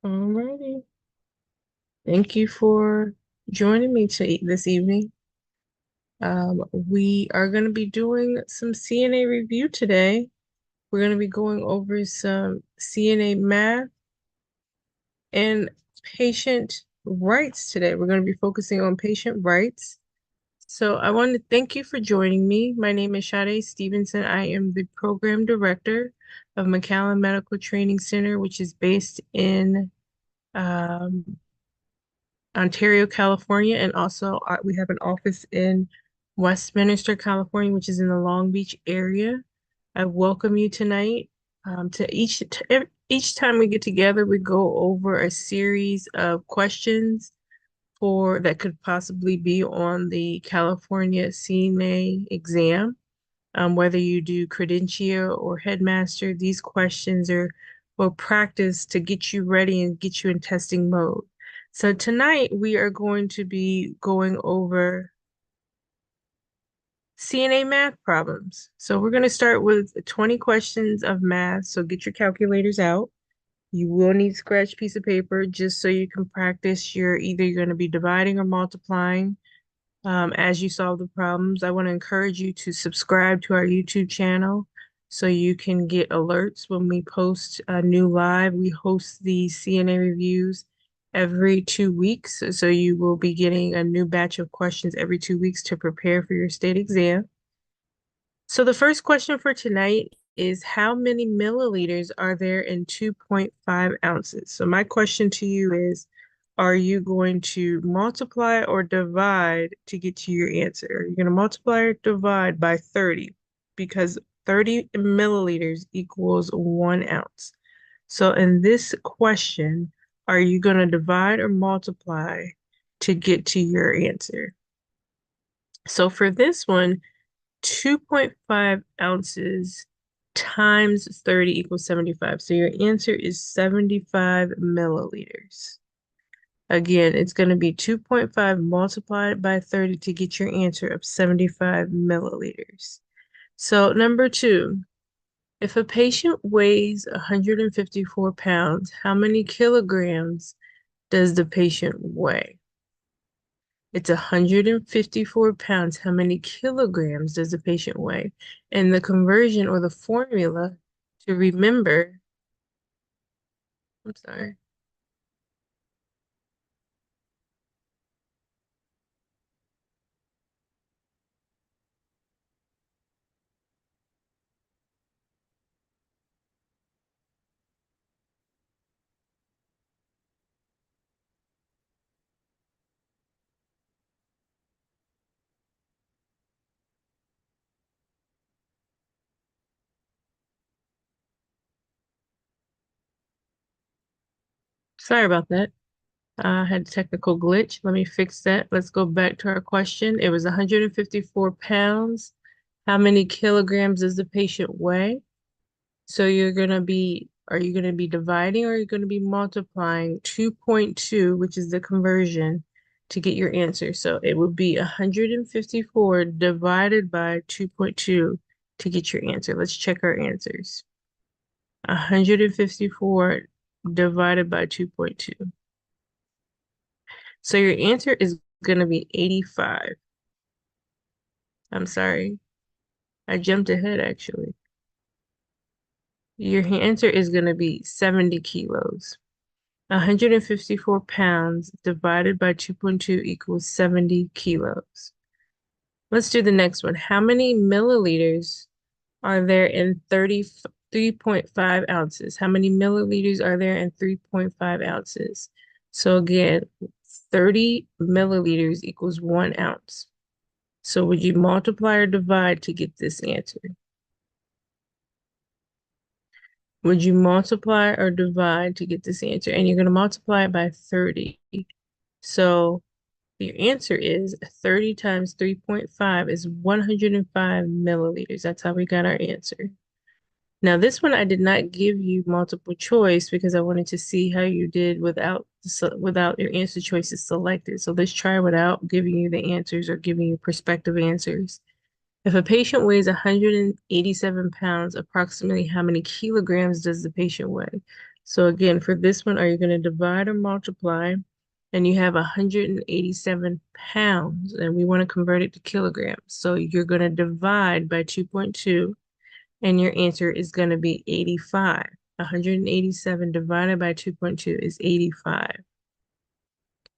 Alrighty. Thank you for joining me this evening. We are going to be doing some CNA review today. We're going to be going over some CNA math and patient rights today. We're going to be focusing on patient rights. So I want to thank you for joining me. My name is Sade Stevenson. I am the program director of McAllen Medical Training Center, which is based in um, Ontario, California, and also we have an office in Westminster, California, which is in the Long Beach area. I welcome you tonight. Each time we get together, we go over a series of questions for that could possibly be on the California CNA exam. Whether you do Credentia or Headmaster, these questions are will practice to get you ready and get you in testing mode. So tonight we are going to be going over CNA math problems. So we're going to start with 20 questions of math. So get your calculators out. You will need scratch piece of paper just so you can practice you're going to be dividing or multiplying as you solve the problems. I want to encourage you to subscribe to our YouTube channel so you can get alerts when we post a new live. We host the CNA reviews every 2 weeks, so you will be getting a new batch of questions every 2 weeks to prepare for your state exam. So the first question for tonight is how many milliliters are there in 2.5 ounces? So my question to you is, are you going to multiply or divide to get to your answer? Are you going to multiply or divide by 30? Because 30 milliliters equals 1 ounce. So in this question, are you going to divide or multiply to get to your answer? So for this one, 2.5 ounces times 30 equals 75. So your answer is 75 milliliters. Again, it's going to be 2.5 multiplied by 30 to get your answer of 75 milliliters. So number two, if a patient weighs 154 pounds, how many kilograms does the patient weigh? It's 154 pounds. How many kilograms does the patient weigh? And the conversion or the formula to remember, I'm sorry. Sorry about that. I had a technical glitch. Let me fix that. Let's go back to our question. It was 154 pounds. How many kilograms does the patient weigh? So are you going to be dividing or are you going to be multiplying 2.2, which is the conversion, to get your answer? So it would be 154 divided by 2.2 to get your answer. Let's check our answers. 154 divided by 2.2. So your answer is going to be 85. I'm sorry. I jumped ahead actually. Your answer is going to be 70 kilos. 154 pounds divided by 2.2 equals 70 kilos. Let's do the next one. How many milliliters are there in 3.5 ounces? How many milliliters are there in 3.5 ounces? So again, 30 milliliters equals 1 ounce. So would you multiply or divide to get this answer? Would you multiply or divide to get this answer? And you're going to multiply it by 30. So your answer is 30 times 3.5 is 105 milliliters. That's how we got our answer. Now, this one I did not give you multiple choice because I wanted to see how you did without your answer choices selected. So let's try without giving you the answers or giving you prospective answers. If a patient weighs 187 pounds, approximately how many kilograms does the patient weigh? So again, for this one, are you going to divide or multiply? And you have 187 pounds, and we want to convert it to kilograms. So you're going to divide by 2.2, and your answer is going to be 85. 187 divided by 2.2 is 85.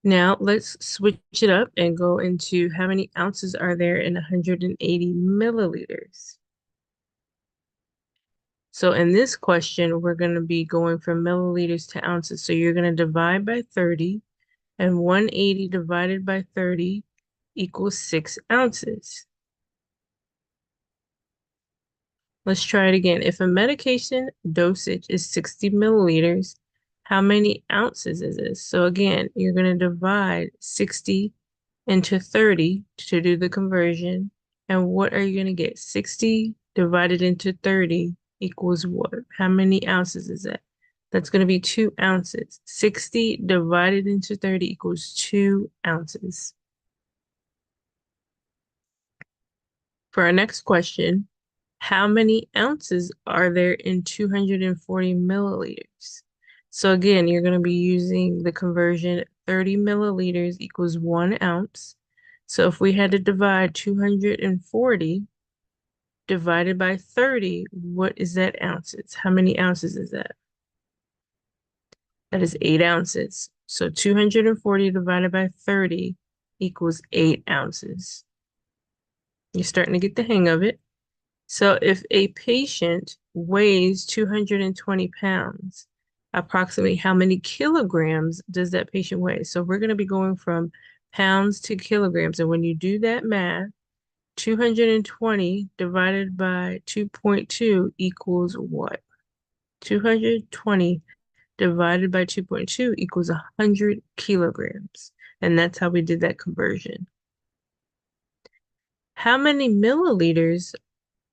Now let's switch it up and go into how many ounces are there in 180 milliliters. So in this question, we're going to be going from milliliters to ounces. So you're going to divide by 30, and 180 divided by 30 equals 6 ounces. Let's try it again. If a medication dosage is 60 milliliters, how many ounces is this? So again, you're going to divide 60 into 30 to do the conversion. And what are you going to get? 60 divided into 30 equals what? How many ounces is that? That's going to be 2 ounces. 60 divided into 30 equals 2 ounces. For our next question, how many ounces are there in 240 milliliters? So again, you're going to be using the conversion 30 milliliters equals 1 ounce. So if we had to divide 240 divided by 30, what is that ounces? How many ounces is that? That is 8 ounces. So 240 divided by 30 equals 8 ounces. You're starting to get the hang of it. So if a patient weighs 220 pounds, approximately how many kilograms does that patient weigh? So we're going to be going from pounds to kilograms. And when you do that math, 220 divided by 2.2 equals what? 220 divided by 2.2 equals 100 kilograms. And that's how we did that conversion. How many milliliters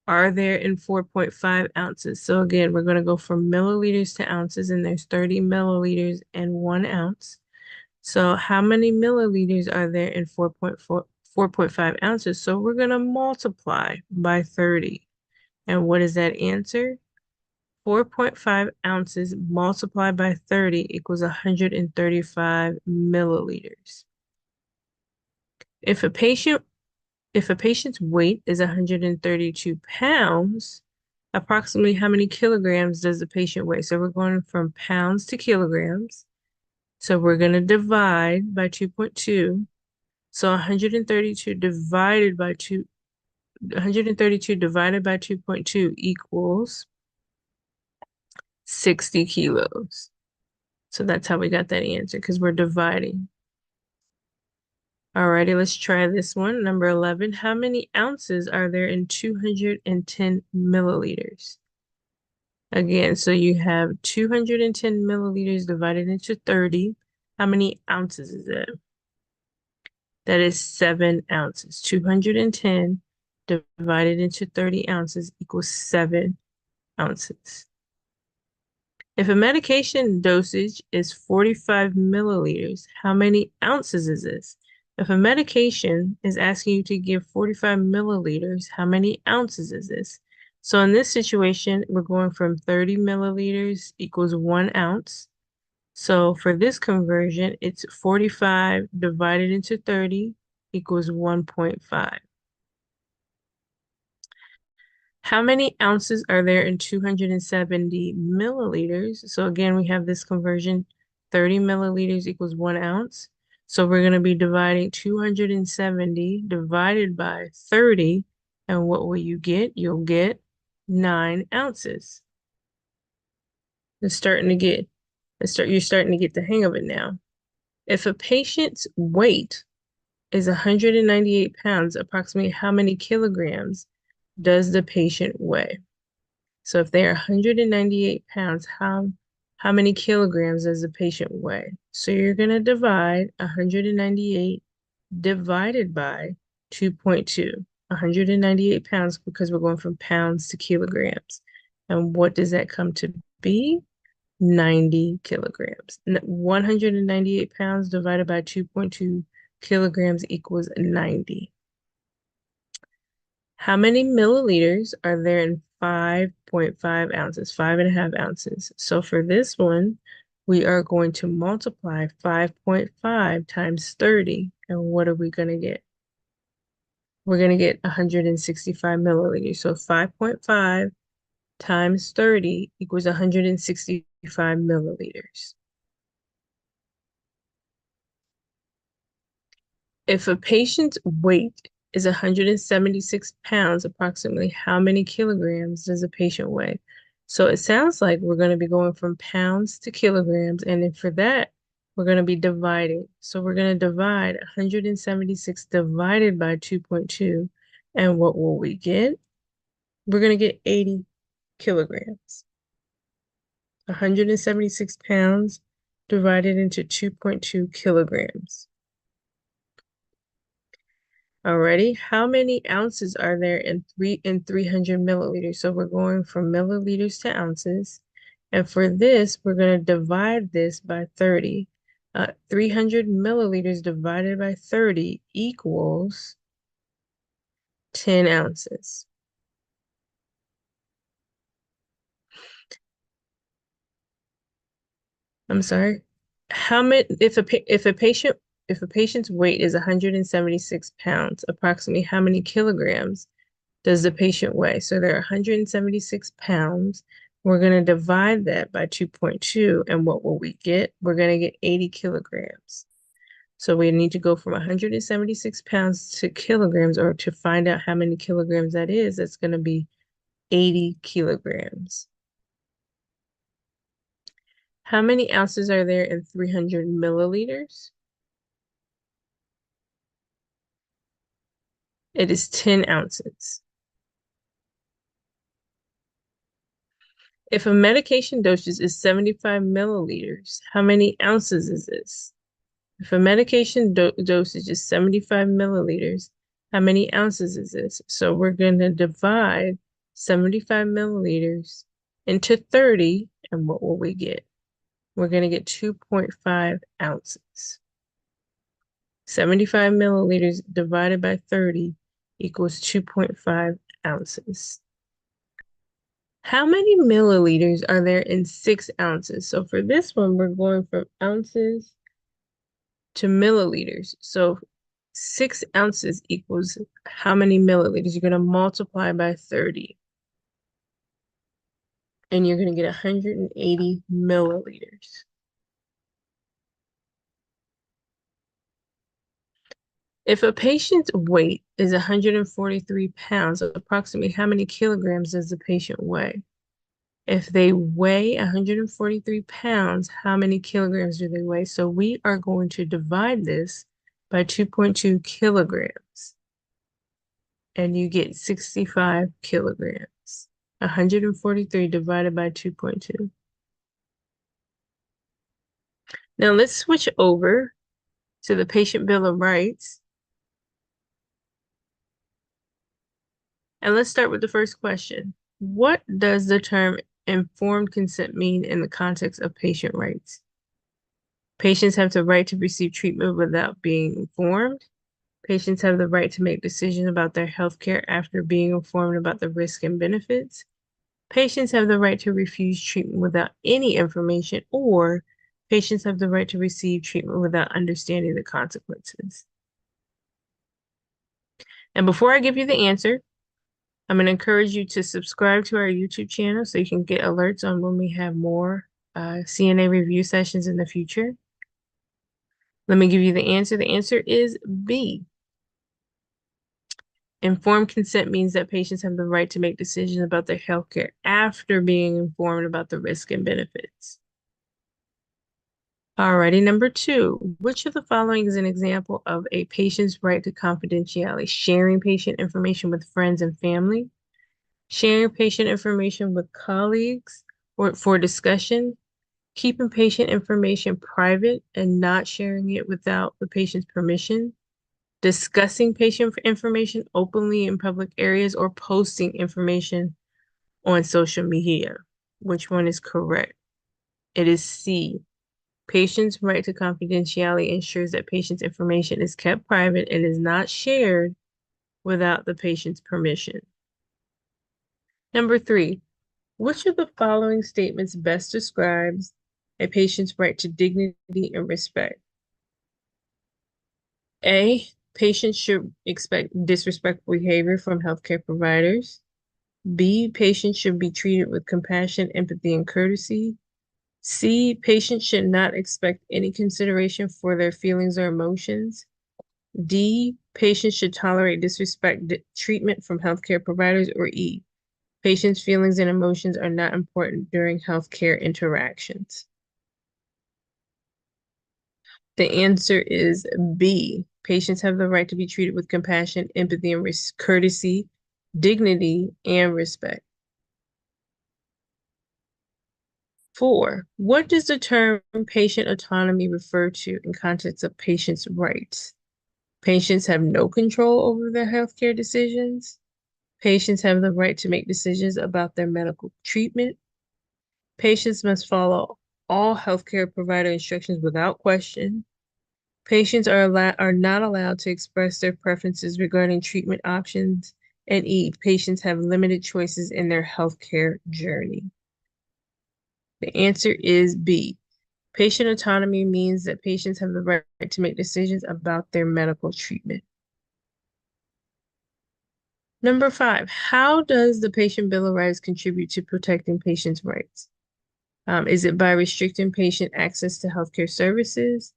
are there in 4.5 ounces? So again, we're going to go from milliliters to ounces, and there's 30 milliliters and 1 ounce. So how many milliliters are there in 4.5 ounces? So we're going to multiply by 30. And what is that answer? 4.5 ounces multiplied by 30 equals 135 milliliters. If a patient's weight is 132 pounds, approximately how many kilograms does the patient weigh? So we're going from pounds to kilograms. So we're going to divide by 2.2. So 132 divided by 2.2 equals 60 kilos. So that's how we got that answer, because we're dividing. Alrighty, let's try this one. Number 11, how many ounces are there in 210 milliliters? Again, so you have 210 milliliters divided into 30. How many ounces is that? That is 7 ounces. 210 divided into 30 ounces equals 7 ounces. If a medication dosage is 45 milliliters, how many ounces is this? If a medication is asking you to give 45 milliliters, how many ounces is this? So in this situation, we're going from 30 milliliters equals 1 ounce. So for this conversion, it's 45 divided into 30 equals 1.5. How many ounces are there in 270 milliliters? So again, we have this conversion, 30 milliliters equals 1 ounce. So we're going to be dividing 270 divided by 30. And what will you get? You'll get 9 ounces. You're starting to get the hang of it now. If a patient's weight is 198 pounds, approximately how many kilograms does the patient weigh? So if they're 198 pounds, how many kilograms does the patient weigh? So you're going to divide 198 divided by 2.2. 198 pounds, because we're going from pounds to kilograms. And what does that come to be? 90 kilograms. 198 pounds divided by 2.2 kilograms equals 90. How many milliliters are there in 5.5 ounces, 5.5 ounces. So for this one, we are going to multiply 5.5 times 30. And what are we going to get? We're going to get 165 milliliters. So 5.5 times 30 equals 165 milliliters. If a patient's weight is 176 pounds, approximately how many kilograms does a patient weigh? So it sounds like we're going to be going from pounds to kilograms. And then for that, we're going to be dividing. So we're going to divide 176 divided by 2.2. And what will we get? We're going to get 80 kilograms. 176 pounds divided into 2.2 kilograms. Alrighty, how many ounces are there in 300 milliliters? So we're going from milliliters to ounces. And for this, we're going to divide this by 30. 300 milliliters divided by 30 equals 10 ounces. I'm sorry. How many, if a patient's weight is 176 pounds, approximately how many kilograms does the patient weigh? So they're 176 pounds. We're going to divide that by 2.2. And what will we get? We're going to get 80 kilograms. So we need to go from 176 pounds to kilograms, or to find out how many kilograms that is, that's going to be 80 kilograms. How many ounces are there in 300 milliliters? It is 10 ounces. If a medication dosage is 75 milliliters, how many ounces is this? If a medication dosage is 75 milliliters, how many ounces is this? So we're going to divide 75 milliliters into 30, and what will we get? We're going to get 2.5 ounces. 75 milliliters divided by 30 equals 2.5 ounces. How many milliliters are there in 6 ounces? So for this one, we're going from ounces to milliliters. So 6 ounces equals how many milliliters? You're going to multiply by 30. And you're going to get 180 milliliters. If a patient's weight is 143 pounds, approximately how many kilograms does the patient weigh? If they weigh 143 pounds, how many kilograms do they weigh? So we are going to divide this by 2.2 kilograms. And you get 65 kilograms. 143 divided by 2.2. Now let's switch over to the Patient Bill of Rights. And let's start with the first question. What does the term informed consent mean in the context of patient rights? Patients have the right to receive treatment without being informed. Patients have the right to make decisions about their health care after being informed about the risks and benefits. Patients have the right to refuse treatment without any information, or patients have the right to receive treatment without understanding the consequences. And before I give you the answer, I'm going to encourage you to subscribe to our YouTube channel so you can get alerts on when we have more CNA review sessions in the future. Let me give you the answer. The answer is B. Informed consent means that patients have the right to make decisions about their healthcare after being informed about the risks and benefits. Alrighty, number 2, which of the following is an example of a patient's right to confidentiality? Sharing patient information with friends and family, sharing patient information with colleagues or for discussion, keeping patient information private and not sharing it without the patient's permission, discussing patient information openly in public areas, or posting information on social media. Which one is correct? It is C. Patient's right to confidentiality ensures that patient's information is kept private and is not shared without the patient's permission. Number 3, which of the following statements best describes a patient's right to dignity and respect? A, patients should expect disrespectful behavior from healthcare providers. B, patients should be treated with compassion, empathy, and courtesy. C, patients should not expect any consideration for their feelings or emotions. D, patients should tolerate disrespect treatment from healthcare providers. Or E, patients' feelings and emotions are not important during healthcare interactions. The answer is B. Patients have the right to be treated with compassion, empathy, and courtesy, dignity, and respect. 4, what does the term patient autonomy refer to in context of patients' rights? Patients have no control over their healthcare decisions. Patients have the right to make decisions about their medical treatment. Patients must follow all healthcare provider instructions without question. Patients are not allowed to express their preferences regarding treatment options. And E, patients have limited choices in their healthcare journey. The answer is B. Patient autonomy means that patients have the right to make decisions about their medical treatment. Number 5, how does the Patient Bill of Rights contribute to protecting patients' rights? Is it by restricting patient access to healthcare services,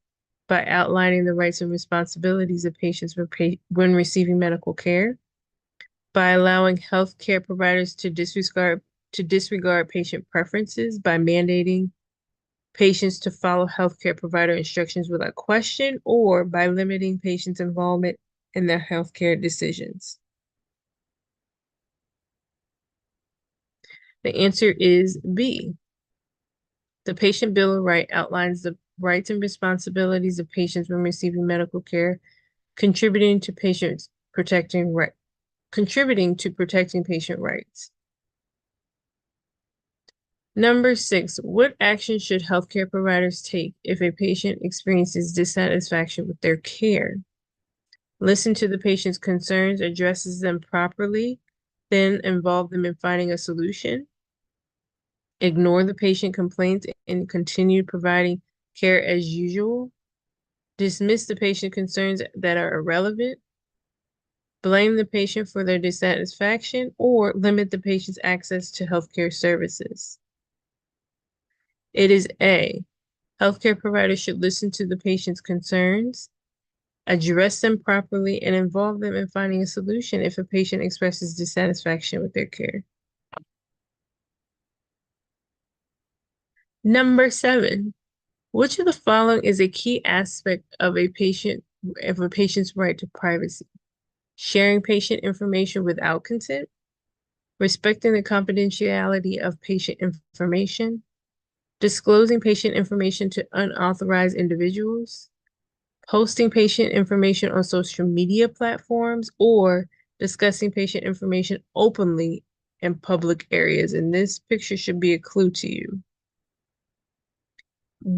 by outlining the rights and responsibilities of patients when receiving medical care, by allowing healthcare providers to disregard patient preferences, by mandating patients to follow healthcare provider instructions without question, or by limiting patients' involvement in their healthcare decisions? The answer is B. The Patient Bill of Rights outlines the rights and responsibilities of patients when receiving medical care, contributing to protecting patient rights. Number 6, what action should healthcare providers take if a patient experiences dissatisfaction with their care? Listen to the patient's concerns, addresses them properly, then involve them in finding a solution. Ignore the patient complaints and continue providing care as usual. Dismiss the patient concerns that are irrelevant. Blame the patient for their dissatisfaction, or limit the patient's access to healthcare services. It is A. Healthcare providers should listen to the patient's concerns, address them properly, and involve them in finding a solution if a patient expresses dissatisfaction with their care. Number 7, which of the following is a key aspect of a patient's right to privacy? Sharing patient information without consent, respecting the confidentiality of patient information, disclosing patient information to unauthorized individuals, posting patient information on social media platforms, or discussing patient information openly in public areas. And this picture should be a clue to you.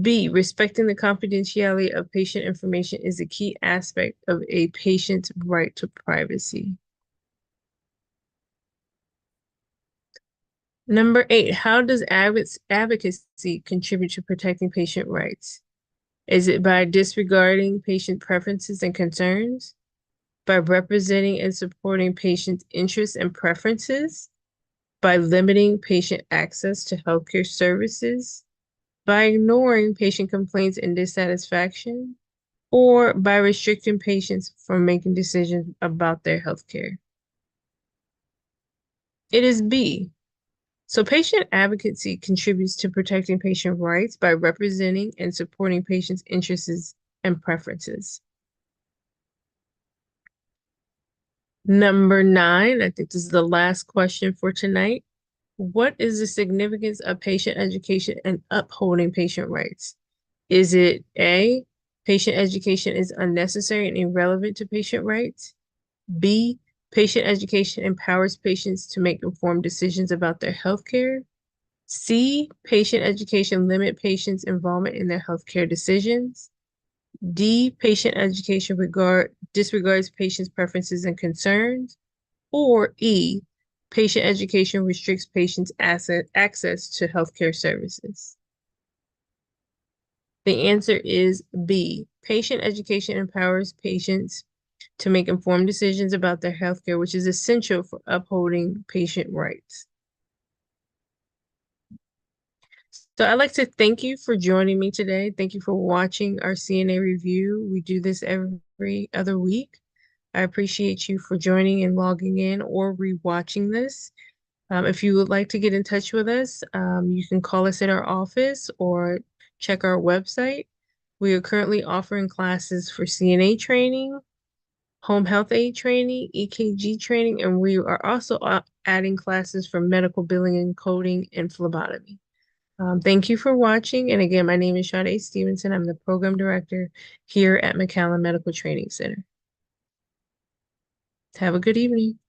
B, respecting the confidentiality of patient information is a key aspect of a patient's right to privacy. Number 8, how does advocacy contribute to protecting patient rights? Is it by disregarding patient preferences and concerns? By representing and supporting patients' interests and preferences? By limiting patient access to healthcare services? By ignoring patient complaints and dissatisfaction? Or by restricting patients from making decisions about their healthcare? It is B. So patient advocacy contributes to protecting patient rights by representing and supporting patients' interests and preferences. Number 9, I think this is the last question for tonight. What is the significance of patient education and upholding patient rights? Is it A, patient education is unnecessary and irrelevant to patient rights? B, patient education empowers patients to make informed decisions about their healthcare? C, patient education limit patients' involvement in their healthcare decisions? D, patient education disregards patients' preferences and concerns? Or E, Patient education restricts patients' access to healthcare services. The answer is B. Patient education empowers patients to make informed decisions about their healthcare, which is essential for upholding patient rights. So I'd like to thank you for joining me today. Thank you for watching our CNA review. We do this every other week. I appreciate you for joining and logging in or rewatching this. If you would like to get in touch with us, you can call us at our office or check our website. We are currently offering classes for CNA training, home health aid training, EKG training, and we are also adding classes for medical billing and coding and phlebotomy. Thank you for watching. And again, my name is Sade Stevenson. I'm the program director here at McAllen Medical Training Center. Have a good evening.